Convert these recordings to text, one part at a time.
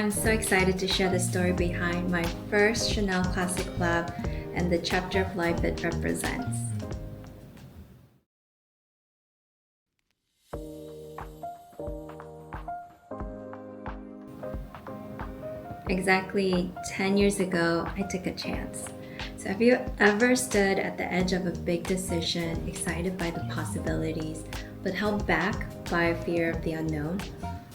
I'm so excited to share the story behind my first Chanel Classic Lab and the chapter of life it represents. Exactly 10 years ago, I took a chance. So have you ever stood at the edge of a big decision, excited by the possibilities, but held back by fear of the unknown?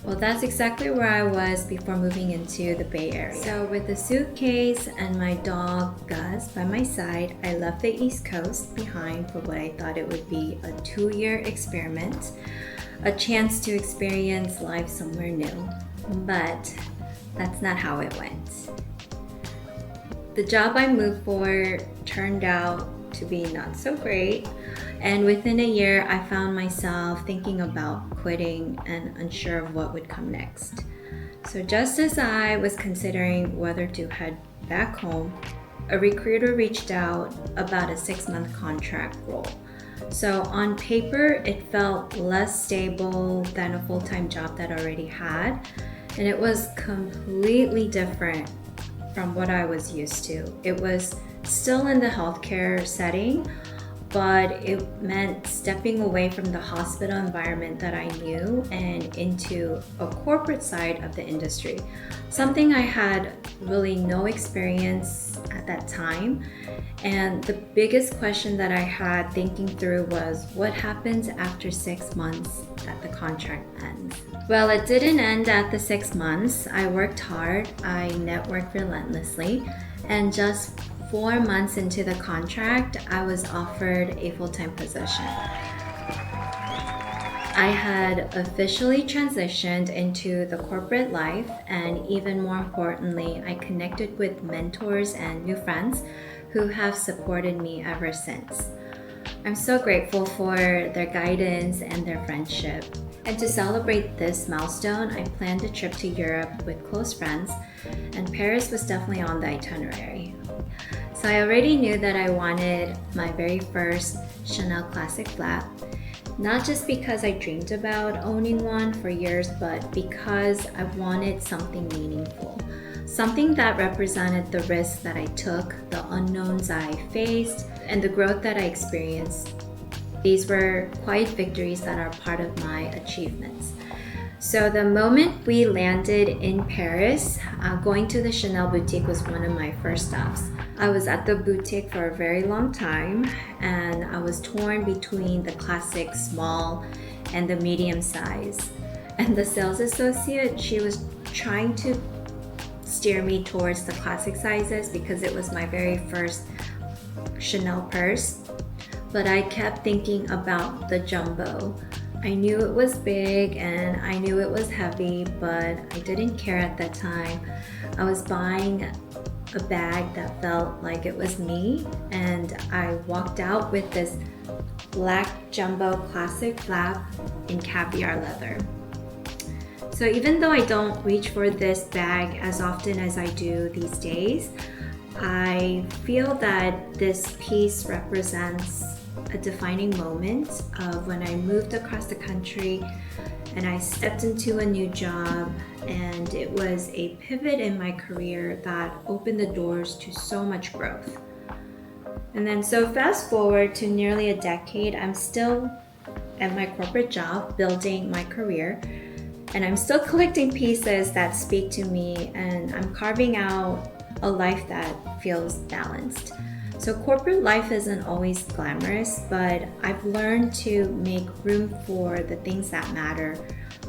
Well, that's exactly where I was before moving into the Bay Area. So with a suitcase and my dog Gus by my side, I left the East Coast behind for what I thought it would be a 2-year experiment, a chance to experience life somewhere new. But that's not how it went. The job I moved for turned out to be not so great, and within a year I found myself thinking about quitting and unsure of what would come next. So just as I was considering whether to head back home, a recruiter reached out about a 6-month contract role. So on paper it felt less stable than a full-time job that I already had, and it was completely different from what I was used to. It was still in the healthcare setting, but it meant stepping away from the hospital environment that I knew and into a corporate side of the industry, something I had really no experience at that time. And the biggest question that I had thinking through was, what happens after 6 months that the contract ends? Well, it didn't end at the 6 months. I worked hard, I networked relentlessly, and just 4 months into the contract, I was offered a full-time position. I had officially transitioned into the corporate life, and even more importantly, I connected with mentors and new friends who have supported me ever since. I'm so grateful for their guidance and their friendship. And to celebrate this milestone, I planned a trip to Europe with close friends, and Paris was definitely on the itinerary. So I already knew that I wanted my very first Chanel Classic flat, not just because I dreamed about owning one for years, but because I wanted something meaningful, something that represented the risks that I took, the unknowns I faced, and the growth that I experienced. These were quiet victories that are part of my achievements. So the moment we landed in Paris, going to the Chanel boutique was one of my first stops. I was at the boutique for a very long time, and I was torn between the classic small and the medium size. And the sales associate, she was trying to steer me towards the classic sizes because it was my very first Chanel purse. But I kept thinking about the jumbo. I knew it was big and I knew it was heavy, but I didn't care at that time. I was buying a bag that felt like it was me, and I walked out with this black jumbo classic flap in caviar leather. So even though I don't reach for this bag as often as I do these days, I feel that this piece represents a defining moment of when I moved across the country and I stepped into a new job, and it was a pivot in my career that opened the doors to so much growth. And then so fast forward to nearly a decade, I'm still at my corporate job building my career, and I'm still collecting pieces that speak to me, and I'm carving out a life that feels balanced. So corporate life isn't always glamorous, but I've learned to make room for the things that matter,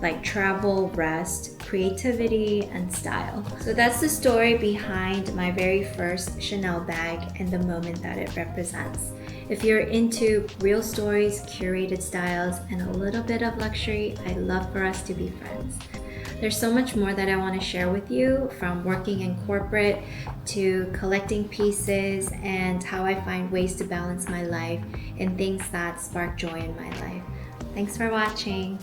like travel, rest, creativity, and style. So that's the story behind my very first Chanel bag and the moment that it represents. If you're into real stories, curated styles, and a little bit of luxury, I'd love for us to be friends. There's so much more that I want to share with you, from working in corporate to collecting pieces and how I find ways to balance my life in things that spark joy in my life. Thanks for watching.